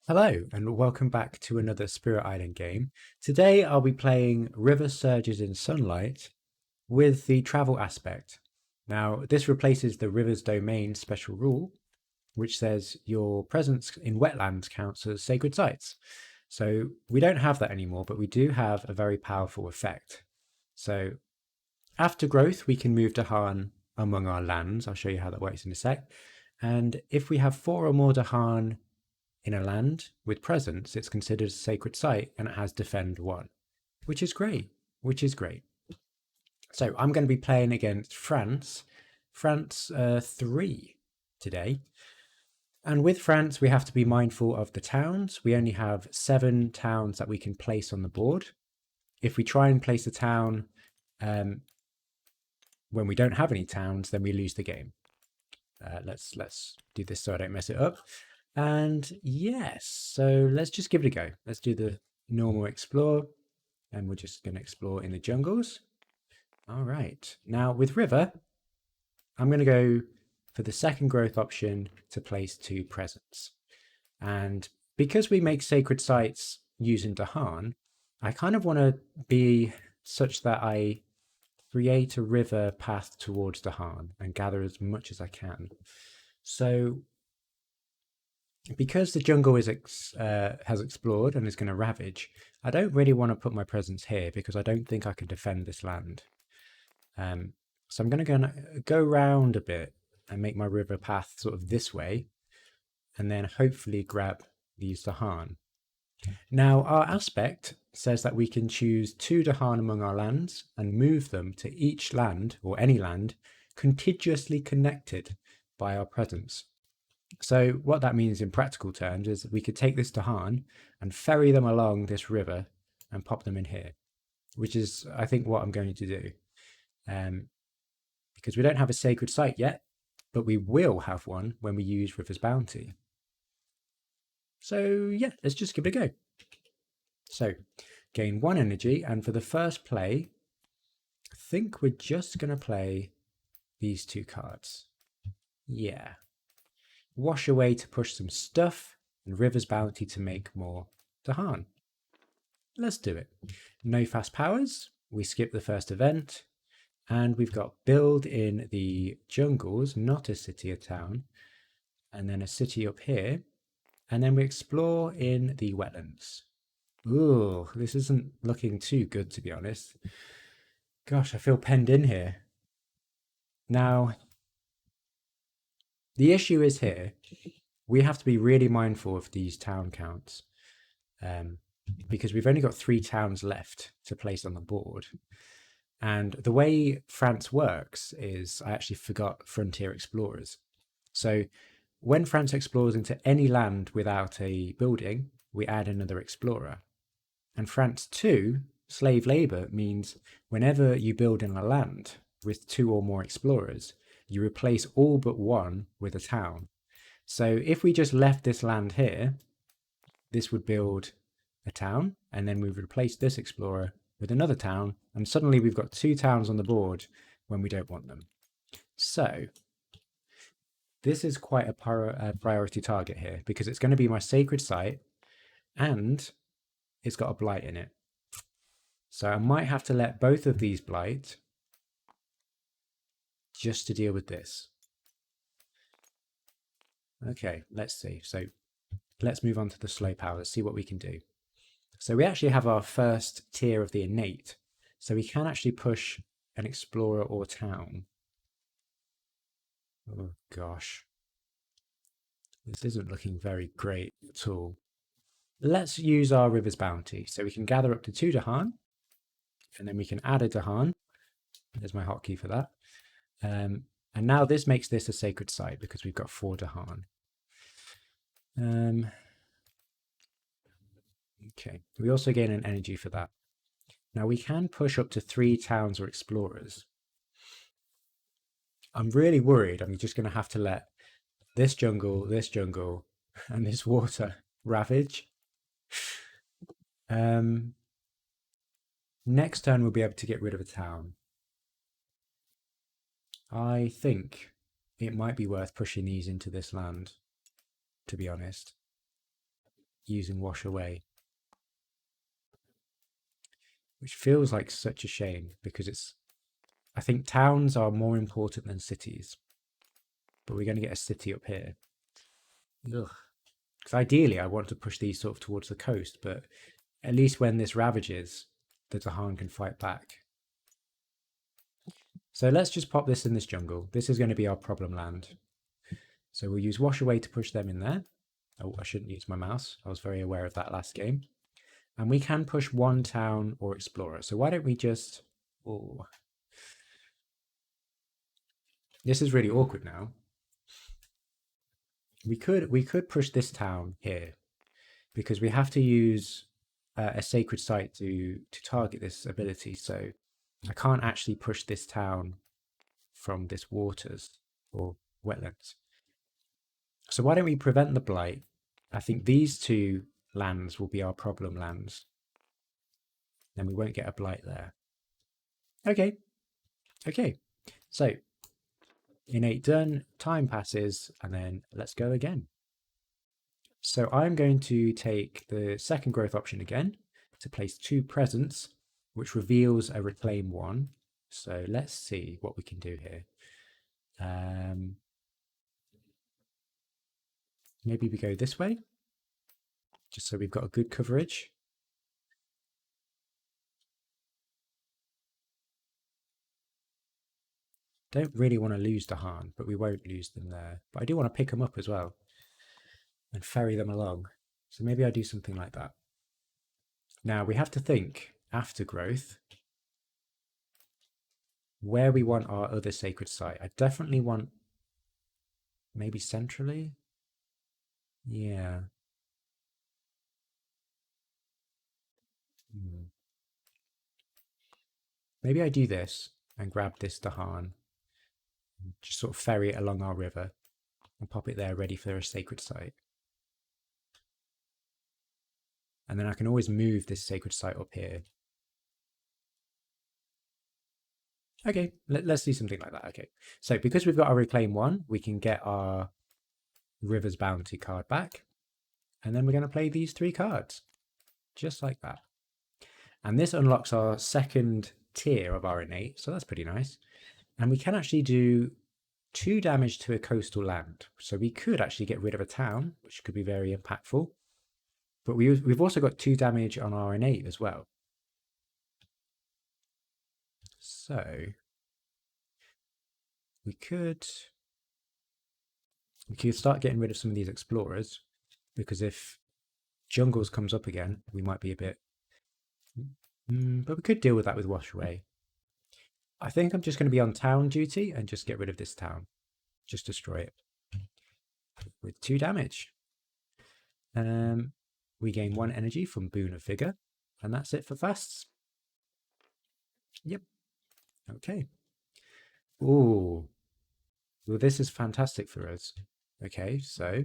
Hello, and welcome back to another Spirit Island game. Today I'll be playing River Surges in Sunlight with the travel aspect. Now, this replaces the River's Domain special rule, which says your presence in wetlands counts as sacred sites. So we don't have that anymore, but we do have a very powerful effect. So after growth, we can move Dahan among our lands. I'll show you how that works in a sec. And if we have 4 or more Dahan in a land with presence, it's considered a sacred site and it has defend 1, which is great. So I'm going to be playing against France 3 today. And with France, we have to be mindful of the towns. We only have 7 towns that we can place on the board. If we try and place a town when we don't have any towns, then we lose the game. Let's do this so I don't mess it up. And yes, so let's just give it a go. Let's do the normal explore, and we're just going to explore in the jungles. All right. Now with River, I'm going to go for the second growth option to place 2 presents. And because we make sacred sites using Dahan, I kind of want to be such that I create a river path towards Dahan and gather as much as I can. So because the jungle is has explored and is going to ravage, I don't really want to put my presence here because I don't think I can defend this land. So I'm going to go round a bit and make my river path sort of this way, and then hopefully grab these Dahan. Now, our aspect says that we can choose 2 Dahan among our lands and move them to each land, or any land, contiguously connected by our presence. So what that means in practical terms is we could take this Dahan and ferry them along this river and pop them in here, which is, I think, what I'm going to do. Because we don't have a sacred site yet, but we will have one when we use River's Bounty. So yeah, let's just give it a go. So gain 1 energy, and for the first play, I think we're just going to play these 2 cards. Yeah. Wash Away to push some stuff, and River's Bounty to make more Dahan. Let's do it. No fast powers. We skip the first event. And we've got build in the jungles, not a city or town. And then a city up here. And then we explore in the wetlands. Ooh, this isn't looking too good, to be honest. Gosh, I feel penned in here. Now, the issue is here, we have to be really mindful of these town counts. Because we've only got 3 towns left to place on the board. And the way France works is, I actually forgot Frontier Explorers. So when France explores into any land without a building, we add another explorer. And France 2, slave labor, means whenever you build in a land with 2 or more explorers, you replace all but 1 with a town. So if we just left this land here, this would build a town, and then we would replace this explorer with another town, and suddenly we've got 2 towns on the board when we don't want them. So this is quite a priority target here, because it's going to be my sacred site, and it's got a blight in it. So I might have to let both of these blight just to deal with this. Okay, let's see. So let's move on to the slow powers, see what we can do. So we actually have our first tier of the innate. So we can actually push an explorer or town. Oh gosh. This isn't looking very great at all. Let's use our River's Bounty. So we can gather up to 2 Dahan, and then we can add a Dahan. There's my hotkey for that. And now this makes this a sacred site because we've got 4 Dahan. Okay, we also gain an energy for that. Now we can push up to 3 towns or explorers. I'm really worried I'm just going to have to let this jungle, and this water ravage. Next turn we'll be able to get rid of a town. I think it might be worth pushing these into this land, to be honest. using Wash Away, which feels like such a shame because I think towns are more important than cities, but we're going to get a city up here. Ugh. Because ideally I want to push these sort of towards the coast, but at least when this ravages, the Dahan can fight back. So let's just pop this in this jungle. This is going to be our problem land. So we'll use Wash Away to push them in there. Oh, I shouldn't use my mouse. I was very aware of that last game. And we can push one town or explorer. So why don't we just... Oh. This is really awkward now. We could push this town here because we have to use a sacred site to target this ability. So I can't actually push this town from this waters or wetlands. So why don't we prevent the blight? I think these two lands will be our problem lands. Then we won't get a blight there. Okay. Okay. So innate done, time passes, and then let's go again. So I'm going to take the second growth option again to place 2 presents, which reveals a reclaim 1. So let's see what we can do here. Maybe we go this way, just so we've got a good coverage. Don't really want to lose Dahan, but we won't lose them there. But I do want to pick them up as well and ferry them along. So maybe I do something like that. Now we have to think after growth where we want our other sacred site. I definitely want maybe centrally. Yeah. Maybe I do this and grab this Dahan, just sort of ferry it along our river and pop it there ready for a sacred site. And then I can always move this sacred site up here. Okay, let's do something like that. Okay, so because we've got our reclaim 1, we can get our River's Bounty card back. And then we're going to play these 3 cards, just like that. And this unlocks our second tier of our innate, so that's pretty nice. And we can actually do 2 damage to a coastal land. So we could actually get rid of a town, which could be very impactful. But we've also got 2 damage on our innate as well. So we could start getting rid of some of these explorers, because if jungles comes up again, we might be a bit... but we could deal with that with Wash Away. I think I'm just going to be on town duty and just get rid of this town. Just destroy it. With 2 damage. We gain 1 energy from Boon of Vigor. And that's it for fasts. Yep. Okay. Ooh. Well, this is fantastic for us. Okay, so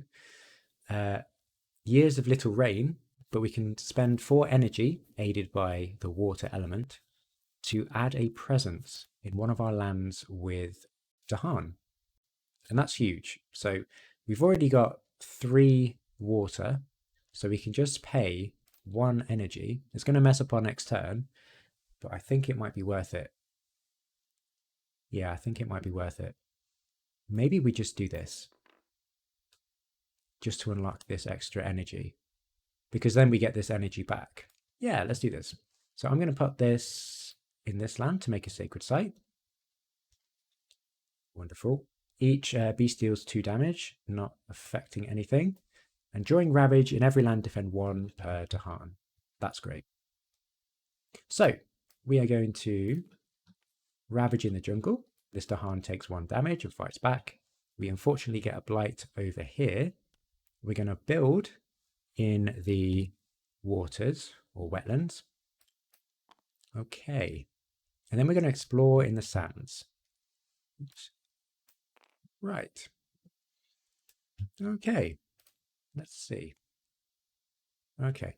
Years of Little Rain, but we can spend 4 energy, aided by the water element, to add a presence in one of our lands with Dahan. And that's huge. So we've already got 3 water, so we can just pay 1 energy. It's going to mess up our next turn, but I think it might be worth it. Yeah, I think it might be worth it. Maybe we just do this, just to unlock this extra energy, because then we get this energy back. Yeah, let's do this. So I'm going to put this in this land to make a sacred site. Wonderful. Each beast deals 2 damage, not affecting anything. And during Ravage, in every land, defend 1 per Dahan. That's great. So we are going to Ravage in the jungle. This Dahan takes 1 damage and fights back. We unfortunately get a blight over here. We're going to build in the waters or wetlands. Okay. And then we're going to explore in the sands. Oops. Right. Okay. Let's see. Okay.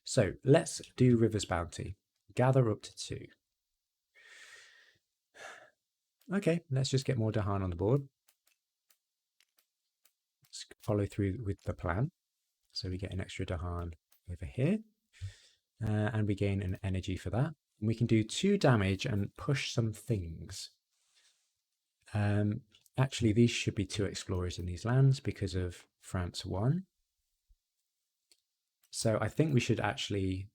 So let's do River's Bounty. Gather up to 2. Okay, let's just get more Dahan on the board. Let's follow through with the plan. So we get an extra Dahan over here. And we gain an energy for that. And we can do 2 damage and push some things. Actually, these should be 2 explorers in these lands because of France 1. So I think we should actually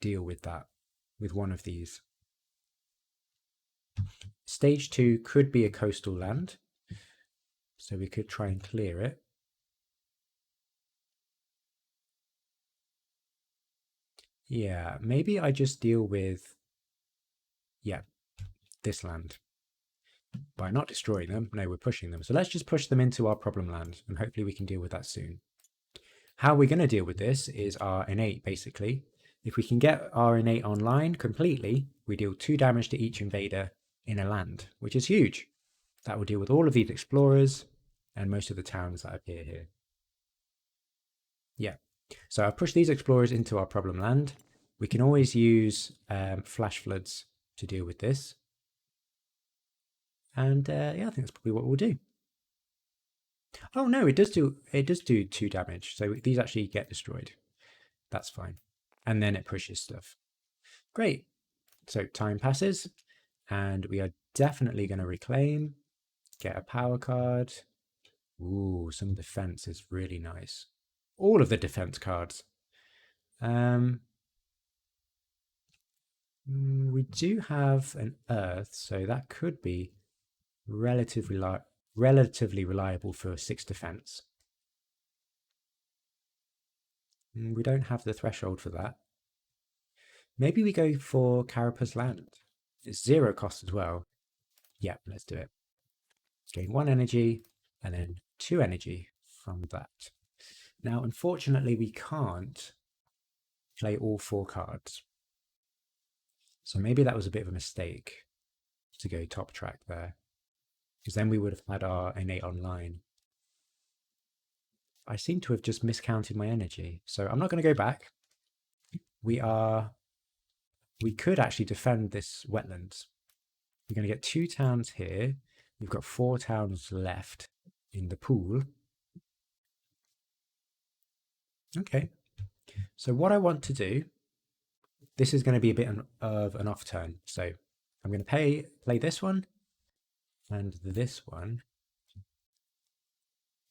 deal with that with one of these. Stage 2 could be a coastal land, so we could try and clear it. Yeah, maybe I just deal with, yeah, this land. By not destroying them, no, we're pushing them. So let's just push them into our problem land, and hopefully we can deal with that soon. How we're going to deal with this is our innate, basically. If we can get our innate online completely, we deal 2 damage to each invader in a land, which is huge. That will deal with all of these explorers and most of the towns that appear here. Yeah, so I've pushed these explorers into our problem land. We can always use flash floods to deal with this. And yeah, I think that's probably what we'll do. Oh no, it does do 2 damage. So these actually get destroyed. That's fine. And then it pushes stuff. Great. So time passes, and we are definitely going to reclaim, get a power card. Ooh, some defense is really nice. All of the defense cards. We do have an earth, so that could be relatively reliable for 6 defense. We don't have the threshold for that. Maybe we go for Carapace Land. It's 0 cost as well. Yeah, let's do it. Gain 1 energy and then 2 energy from that. Now, unfortunately, we can't play all 4 cards. So maybe that was a bit of a mistake to go top track there, because then we would have had our innate online. I seem to have just miscounted my energy, so I'm not going to go back. We could actually defend this wetlands. We're going to get 2 towns here. We've got 4 towns left in the pool. Okay, so what I want to do, this is going to be a bit of an off turn. So I'm going to play this one and this one.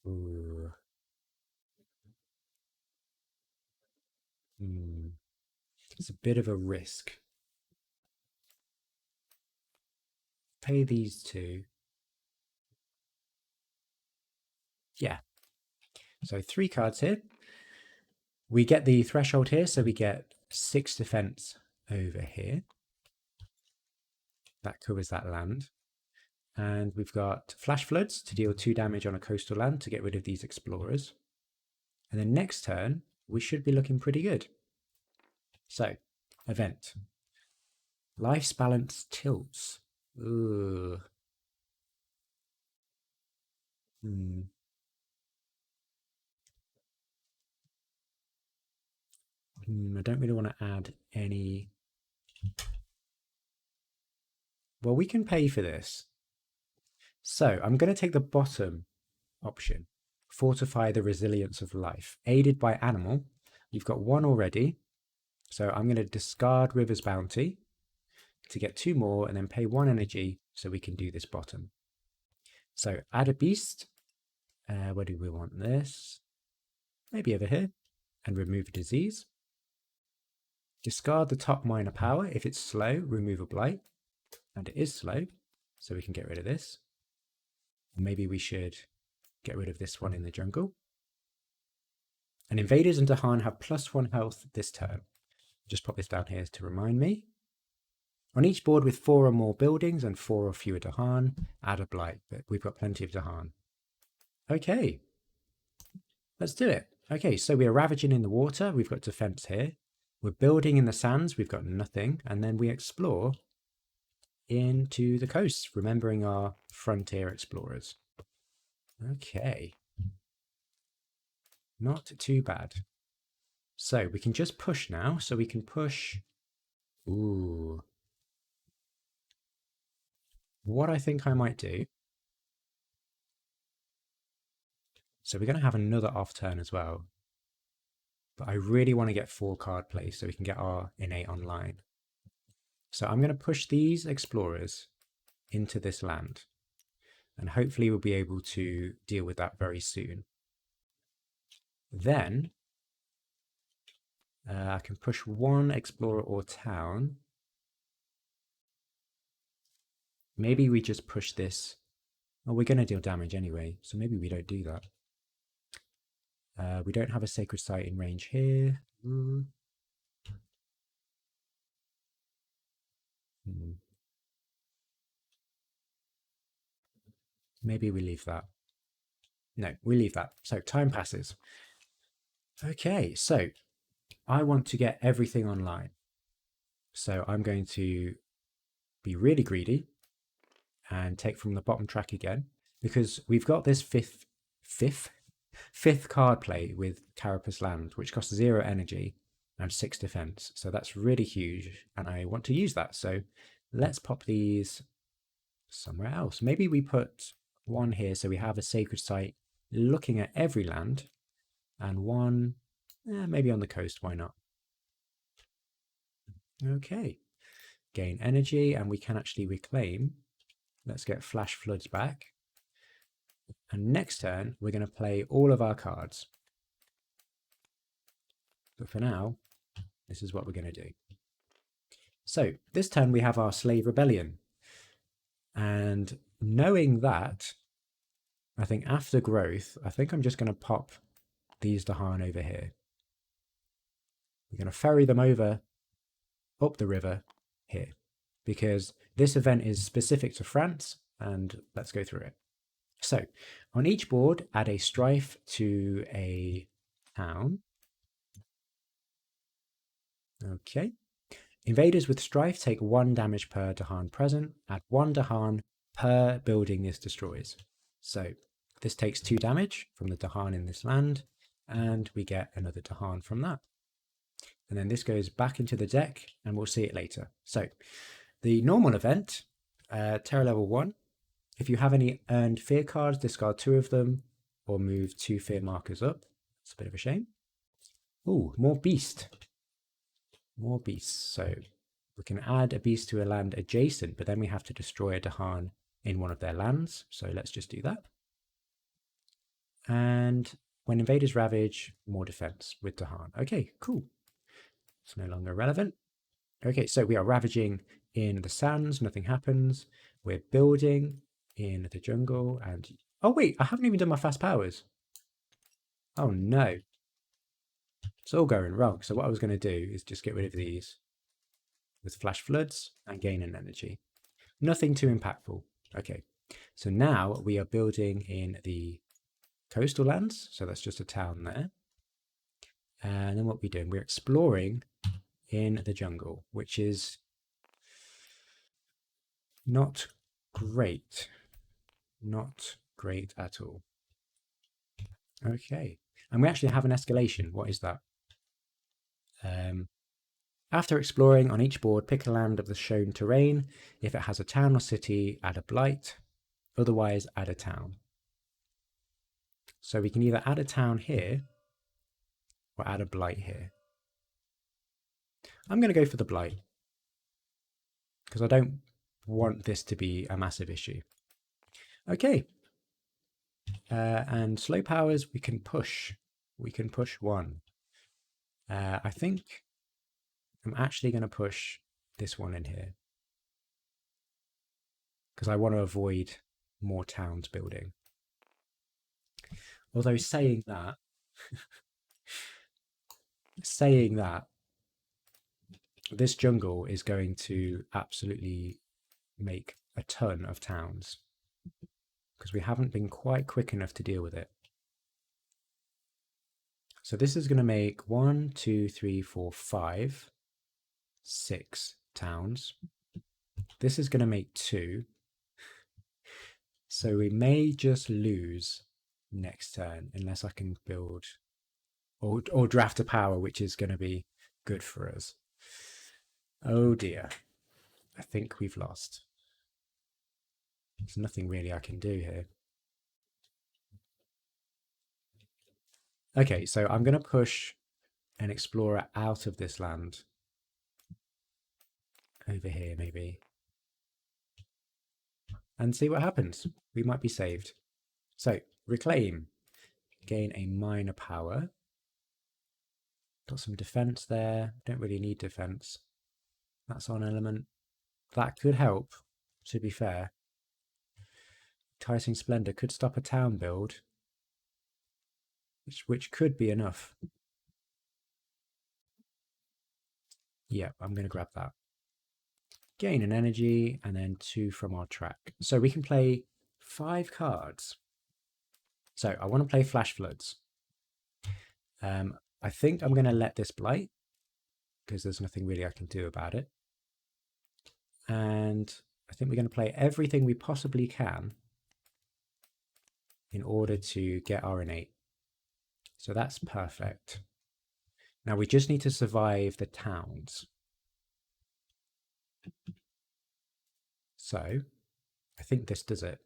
Ooh. It's a bit of a risk. Pay these 2. Yeah. So 3 cards here. We get the threshold here, so we get 6 defense over here. That covers that land. And we've got Flash Floods to deal 2 damage on a coastal land to get rid of these explorers. And then next turn, we should be looking pretty good. So, event. Life's balance tilts. Ooh. I don't really want to add any. Well, we can pay for this. So I'm going to take the bottom option. Fortify the resilience of life. Aided by animal. You've got 1 already. So I'm going to discard River's Bounty to get 2 more and then pay 1 energy so we can do this bottom. So add a beast. Where do we want this? Maybe over here. And remove a disease. Discard the top minor power. If it's slow, remove a blight. And it is slow, so we can get rid of this. Maybe we should get rid of this one in the jungle. And invaders and Dahan have +1 health this turn. Just pop this down here to remind me. On each board with 4 or more buildings and 4 or fewer Dahan, add a blight, but we've got plenty of Dahan. Okay, let's do it. Okay, so we are ravaging in the water. We've got defense here. We're building in the sands. We've got nothing. And then we explore into the coast, remembering our frontier explorers. Okay. Not too bad. So we can just push now. So we can push. Ooh. What I think I might do. So we're going to have another off turn as well. but I really want to get 4 card plays so we can get our innate online. So I'm going to push these explorers into this land, and hopefully we'll be able to deal with that very soon. Then I can push 1 explorer or town. Maybe we just push this. Oh, we're going to deal damage anyway, so maybe we don't do that. We don't have a sacred site in range here. Hmm. Maybe we leave that. No, we leave that. So time passes. Okay, so I want to get everything online. So I'm going to be really greedy and take from the bottom track again, because we've got this fifth card play with Carapace Land, which costs 0 energy and 6 defense. So that's really huge, and I want to use that. So let's pop these somewhere else. Maybe we put 1 here so we have a sacred site looking at every land, and 1 maybe on the coast. Why not? Okay, gain energy, and we can actually reclaim. Let's get Flash Floods back. And next turn, we're going to play all of our cards. But for now, this is what we're going to do. So this turn we have our Slave Rebellion. And knowing that, I think after growth, I think I'm just going to pop these Dahan over here. We're going to ferry them over up the river here, because this event is specific to France, and let's go through it. So on each board, add a strife to a town. Okay. Invaders with strife take 1 damage per Dahan present. Add 1 Dahan per building this destroys. So this takes 2 damage from the Dahan in this land, and we get another Dahan from that. And then this goes back into the deck, and we'll see it later. So the normal event, Terror level 1. If you have any earned fear cards, discard 2 of them, or move 2 fear markers up. It's a bit of a shame. Ooh, more beast. More beasts. So we can add a beast to a land adjacent, but then we have to destroy a Dahan in one of their lands. So let's just do that. And when invaders ravage, more defense with Dahan. Okay, cool. It's no longer relevant. Okay, so we are ravaging in the sands, nothing happens. We're building in the jungle, and oh wait, I haven't even done my fast powers. Oh no. It's all going wrong. So what I was going to do is just get rid of these with Flash Floods and gain an energy. Nothing too impactful. Okay, so now we are building in the coastal lands. So that's just a town there. And then what we're doing, we're exploring in the jungle, which is not great. Not great at all. Okay, and we actually have an escalation. What is that? After exploring on each board, pick a land of the shown terrain. If it has a town or city, add a blight. Otherwise, add a town. So we can either add a town here or add a blight here. I'm going to go for the blight because I don't want this to be a massive issue. Okay. And slow powers, we can push. We can push 1. I think I'm actually going to push this one in here because I want to avoid more towns building. Although saying that, this jungle is going to absolutely make a ton of towns because we haven't been quite quick enough to deal with it. So this is going to make 1, 2, 3, 4, 5, 6 towns. This is going to make 2. So we may just lose next turn unless I can build or draft a power, which is going to be good for us. Oh dear. I think we've lost. There's nothing really I can do here. Okay, so I'm going to push an explorer out of this land. Over here, maybe. And see what happens. We might be saved. So, reclaim. Gain a minor power. Got some defense there. Don't really need defense. That's on element. That could help, to be fair. Enticing Splendor could stop a town build, which could be enough. Yeah, I'm going to grab that. Gain an energy, and then 2 from our track. So we can play 5 cards. So I want to play Flash Floods. I think I'm going to let this blight, because there's nothing really I can do about it. And I think we're going to play everything we possibly can in order to get our innate. So that's perfect. Now we just need to survive the towns. So I think this does it.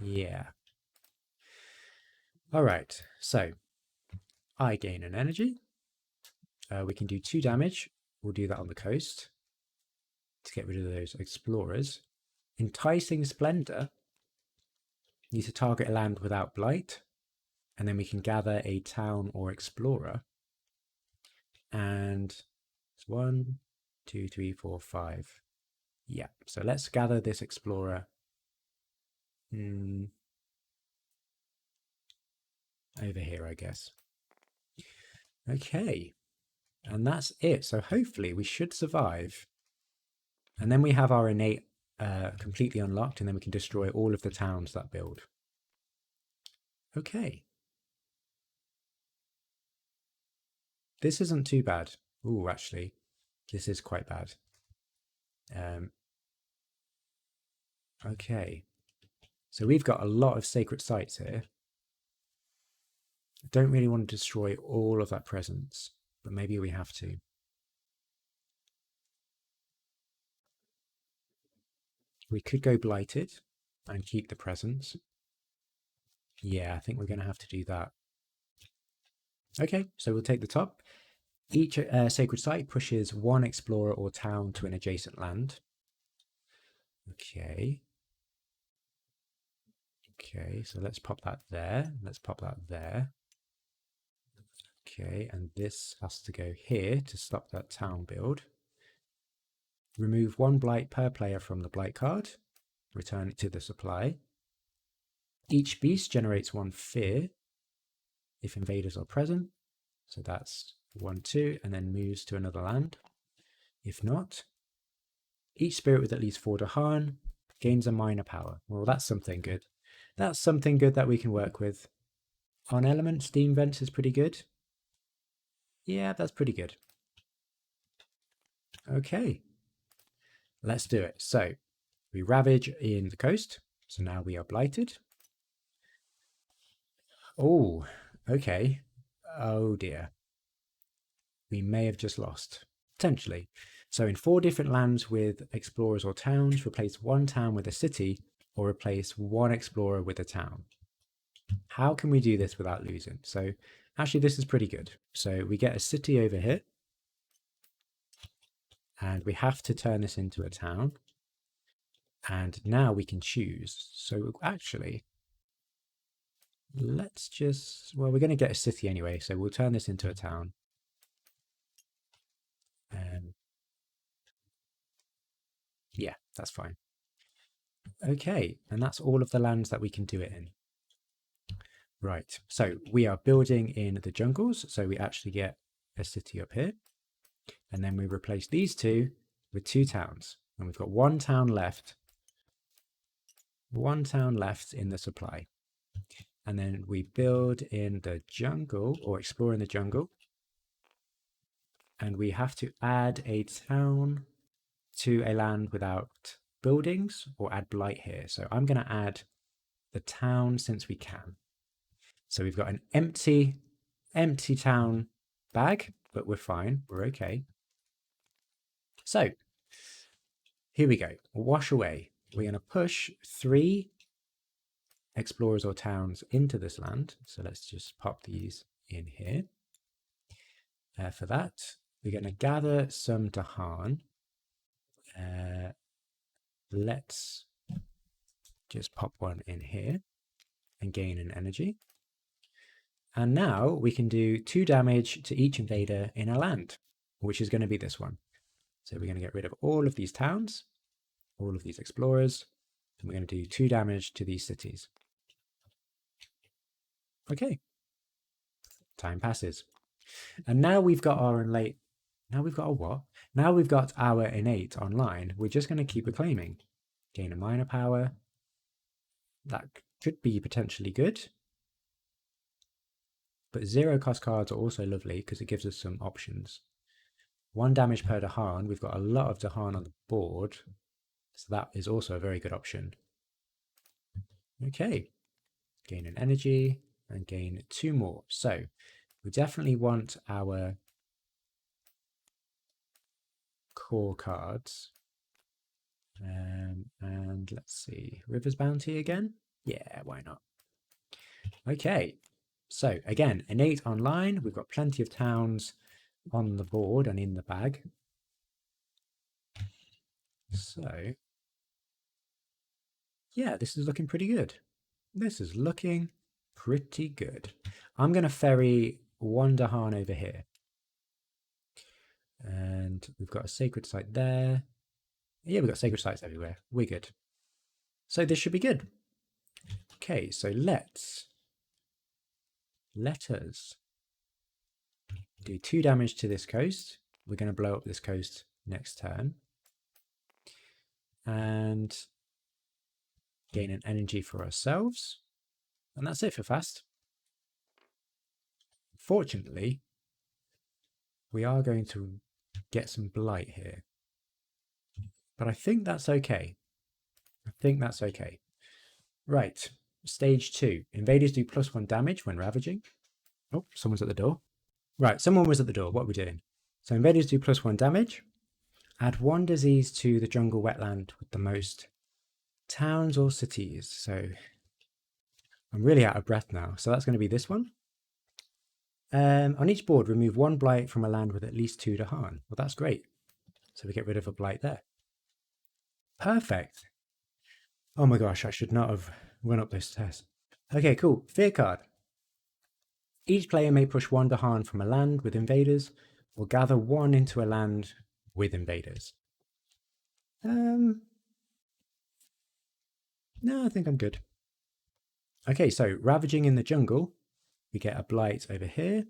Yeah. All right, so I gain an energy. We can do 2 damage. We'll do that on the coast to get rid of those explorers. Enticing Splendor. Need to target a land without blight. And then we can gather a town or explorer. And it's 1, 2, 3, 4, 5. Yeah, so let's gather this explorer. Over here, I guess. Okay, and that's it. So hopefully we should survive. And then we have our innate completely unlocked, and then we can destroy all of the towns that build. Okay. This isn't too bad. Ooh, actually, this is quite bad. Okay. So we've got a lot of sacred sites here. I don't really want to destroy all of that presence, but maybe we have to. We could go blighted and keep the presence. Yeah, I think we're going to have to do that. Okay, so we'll take the top. Each sacred site pushes 1 explorer or town to an adjacent land. Okay. Okay, so let's pop that there. Let's pop that there. Okay, and this has to go here to stop that town build. Remove 1 blight per player from the blight card. Return it to the supply. Each beast generates 1 fear if invaders are present. So that's 1, 2, and then moves to another land. If not, each spirit with at least 4 Dahan gains a minor power. Well, that's something good. That's something good that we can work with. On element, Steam Vents is pretty good. Yeah, that's pretty good. Okay, let's do it. So we ravage in the coast. So now we are blighted. Oh, okay. Oh dear. We may have just lost, potentially. So in 4 different lands with explorers or towns, replace 1 town with a city or replace 1 explorer with a town. How can we do this without losing? So actually this is pretty good. So we get a city over here and we have to turn this into a town. And now we can choose. So actually, let's just, well, we're going to get a city anyway. So we'll turn this into a town. Yeah, that's fine. Okay, and that's all of the lands that we can do it in. Right, so we are building in the jungles, so we actually get a city up here. And then we replace these 2 with 2 towns. And we've got 1 town left. 1 town left in the supply. And then we build in the jungle, or explore in the jungle. And we have to add a town to a land without buildings, or add blight here. So I'm going to add the town since we can. So we've got an empty town bag, but we're fine. We're okay. So here we go. Wash away. We're going to push 3 explorers or towns into this land. So let's just pop these in here. For that, we're going to gather some Dahan. Let's just pop one in here and gain an energy. And now we can do 2 damage to each invader in a land, which is going to be this one. So we're going to get rid of all of these towns, all of these explorers, and we're going to do 2 damage to these cities. Okay. Time passes. And now we've got our innate. Now we've got a what? Now we've got our innate online. We're just going to keep reclaiming. Gain a minor power. That could be potentially good. But 0 cost cards are also lovely because it gives us some options. 1 damage per Dahan. We've got a lot of Dahan on the board. So that is also a very good option. Okay. Gain an energy and gain 2 more. So we definitely want our core cards. And let's see. River's Bounty again? Yeah, why not? Okay. So again, innate online. We've got plenty of towns on the board and in the bag. So yeah, this is looking pretty good. This is looking pretty good. I'm going to ferry 1 Dahan over here. And we've got a sacred site there. Yeah, we've got sacred sites everywhere. We're good. So this should be good. Okay, so let us do 2 damage to this coast. We're going to blow up this coast next turn. And gain an energy for ourselves. And that's it for fast. Fortunately, we are going to get some blight here. But I think that's okay. I think that's okay. Right, stage 2. Invaders do +1 damage when ravaging. Oh, someone's at the door. Right, someone was at the door. What are we doing? So invaders do +1 damage. Add 1 disease to the jungle wetland with the most towns or cities. So I'm really out of breath now. So that's going to be this one. On each board, remove 1 blight from a land with at least 2 Dahan. Well, that's great. So we get rid of a blight there. Perfect. Oh my gosh, I should not have run up this test. Okay, cool. Fear card. Each player may push 1 Dahan from a land with invaders or gather 1 into a land with invaders. No, I think I'm good. Okay, so ravaging in the jungle. We get a blight over here.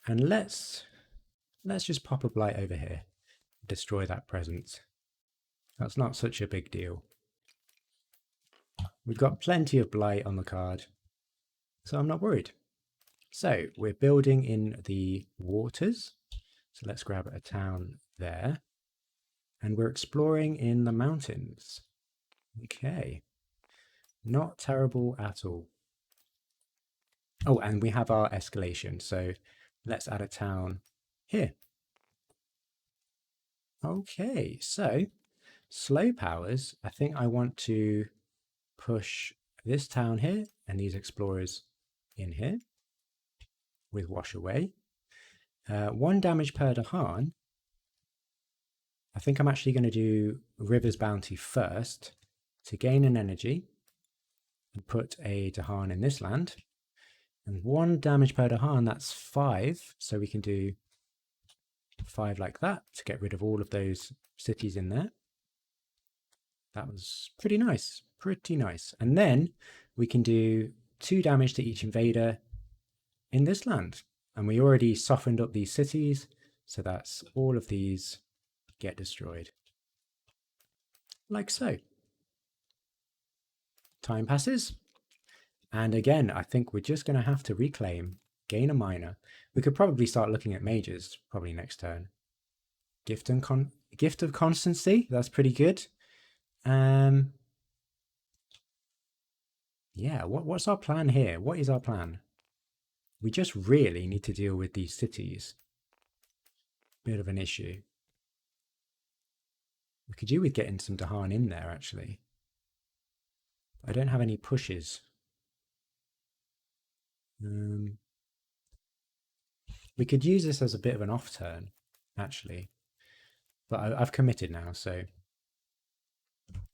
And let's just pop a blight over here. Destroy that presence. That's not such a big deal. We've got plenty of blight on the card, so I'm not worried. So we're building in the waters. So let's grab a town there. And we're exploring in the mountains. Okay. Not terrible at all. Oh, and we have our escalation. So let's add a town here. Okay, so slow powers. I think I want to push this town here and these explorers in here with Wash Away. 1 damage per Dahan. I think I'm actually going to do River's Bounty first to gain an energy and put a Dahan in this land. And 1 damage per Dahan, that's 5. So we can do 5 like that to get rid of all of those cities in there. That was pretty nice. Pretty nice. And then we can do 2 damage to each invader in this land. And we already softened up these cities. So that's all of these get destroyed. Like so. Time passes. And again, I think we're just going to have to reclaim, gain a minor. We could probably start looking at mages probably next turn. Gift of Constancy. That's pretty good. Yeah, what's our plan here? What is our plan? We just really need to deal with these cities. Bit of an issue. We could do with getting some Dahan in there, actually. I don't have any pushes. We could use this as a bit of an off turn, actually. But I've committed now, so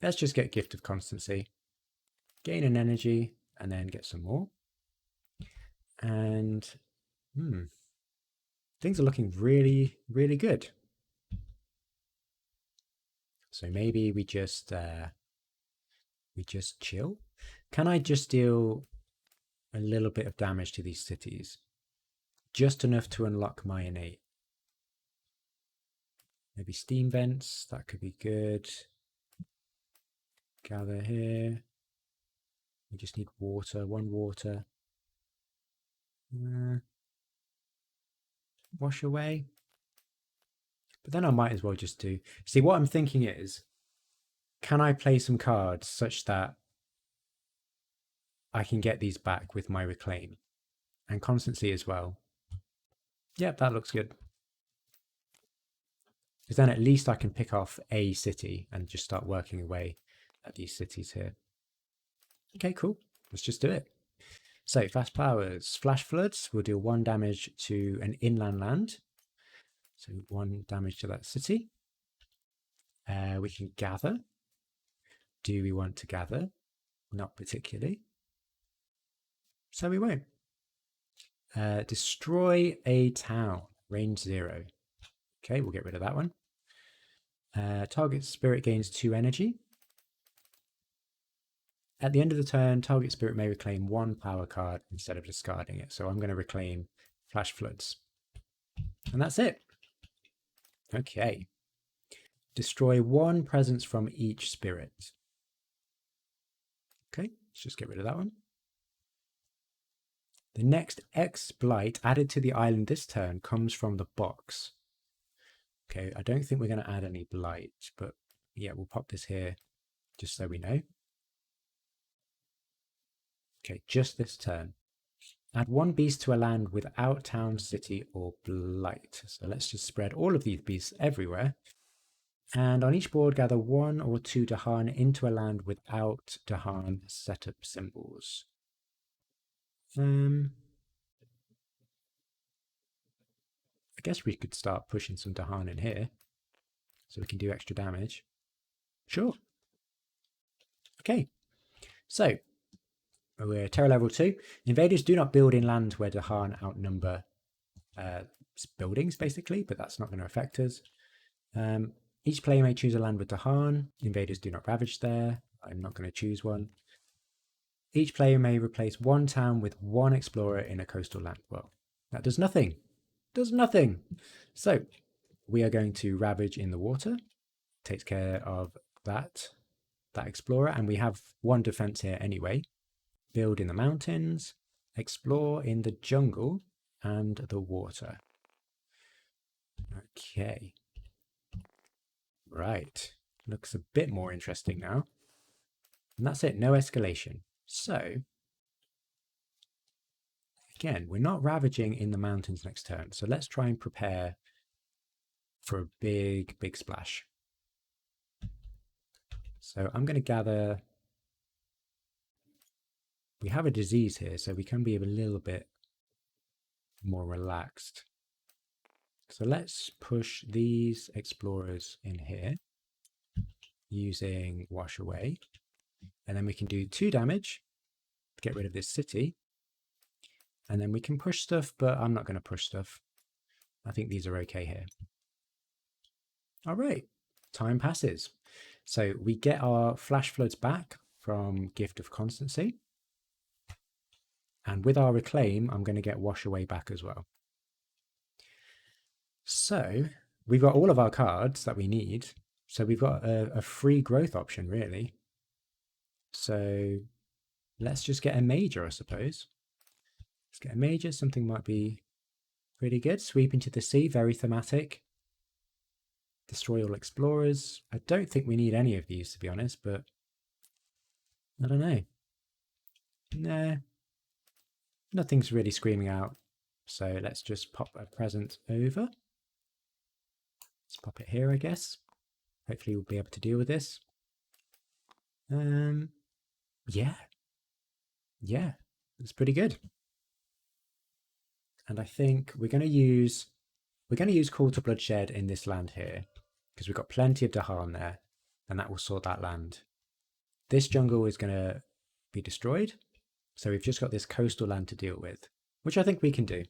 let's just get Gift of Constancy, gain an energy, and then get some more. And things are looking really, really good. So maybe we just chill. Can I just deal a little bit of damage to these cities? Just enough to unlock my innate. Maybe steam vents, that could be good. Gather here. We just need water, one water. Wash away. But then I might as well just do... See, what I'm thinking is, can I play some cards such that I can get these back with my reclaim? And constancy as well. Yep, that looks good. Because then at least I can pick off a city and just start working away at these cities here. Okay, cool. Let's just do it. So, fast powers. Flash Floods will deal 1 damage to an inland land. So 1 damage to that city. We can gather. Do we want to gather? Not particularly. So we won't. Destroy a town. Range 0. Okay, we'll get rid of that one. Target spirit gains 2 energy. At the end of the turn, target spirit may reclaim 1 power card instead of discarding it. So I'm going to reclaim Flash Floods. And that's it. Okay. Destroy 1 presence from each spirit. Okay, let's just get rid of that one. The next X Blight added to the island this turn comes from the box. Okay, I don't think we're going to add any Blight, but yeah, we'll pop this here just so we know. Okay, just this turn. Add 1 beast to a land without town, city, or blight. So let's just spread all of these beasts everywhere. And on each board, gather 1 or 2 Dahan into a land without Dahan setup symbols. I guess we could start pushing some Dahan in here so we can do extra damage. Sure. Okay, so we're terror level 2. Invaders do not build in lands where Dahan outnumber buildings, basically, but that's not going to affect us. Each player may choose a land with Dahan. Invaders do not ravage there. I'm not going to choose one. Each player may replace 1 town with 1 explorer in a coastal land. Well, that does nothing. Does nothing. So we are going to ravage in the water. Takes care of that explorer, and we have 1 defense here anyway. Build in the mountains, explore in the jungle and the water. Okay. Right. Looks a bit more interesting now. And that's it, no escalation. So, again, we're not ravaging in the mountains next turn. So let's try and prepare for a big, big splash. So I'm going to gather... We have a disease here, so we can be a little bit more relaxed. So let's push these explorers in here using Wash Away. And then we can do 2 damage to get rid of this city. And then we can push stuff, but I'm not going to push stuff. I think these are okay here. All right, time passes. So we get our Flash Floods back from Gift of Constancy. And with our Reclaim, I'm going to get Wash Away back as well. So we've got all of our cards that we need. So we've got a free growth option, really. So let's just get a major, I suppose. Let's get a major. Something might be pretty good. Sweep into the sea, very thematic. Destroy all explorers. I don't think we need any of these, to be honest, but I don't know. Nah, nothing's really screaming out. So let's just pop a present over. Let's pop it here, I guess. Hopefully we'll be able to deal with this. Yeah, it's pretty good. And I think we're going to use Call to Bloodshed in this land here, because we've got plenty of Dahan there, and that will sort that land. This jungle is going to be destroyed, so we've just got this coastal land to deal with, which I think we can do.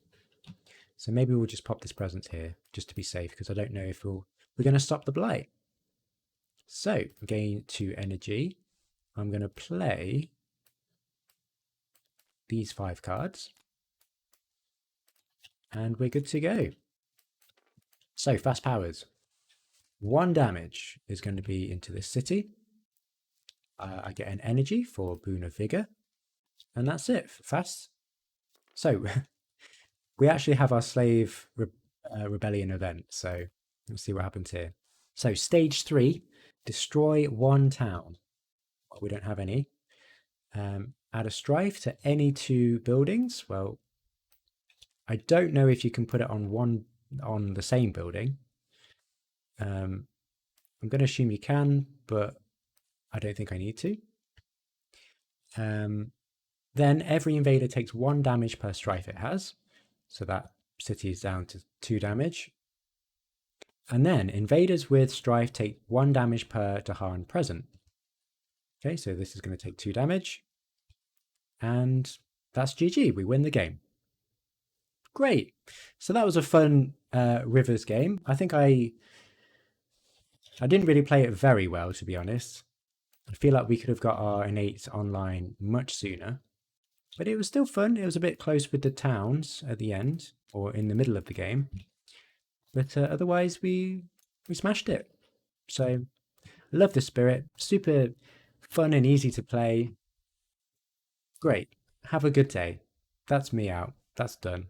So maybe we'll just pop this presence here, just to be safe, because I don't know if we're going to stop the blight. So, gain 2 energy. I'm going to play these 5 cards, and we're good to go. So, fast powers. 1 damage is going to be into this city. I get an energy for Boon of Vigor, and that's it. Fast. So, we actually have our slave rebellion event. So, let's see what happens here. So, stage 3, destroy 1 town. We don't have any. Add a strife to any 2 buildings. Well, I don't know if you can put it on the same building. I'm going to assume you can, but I don't think I need to. Then every invader takes 1 damage per strife it has. So that city is down to 2 damage. And then invaders with strife take 1 damage per Dahan present. Okay, so this is going to take 2 damage. And that's GG. We win the game. Great. So that was a fun Rivers game. I think I didn't really play it very well, to be honest. I feel like we could have got our innate online much sooner. But it was still fun. It was a bit close with the towns at the end, or in the middle of the game. But otherwise, we smashed it. So I love the spirit. Super fun and easy to play. Great. Have a good day. That's me out. That's done.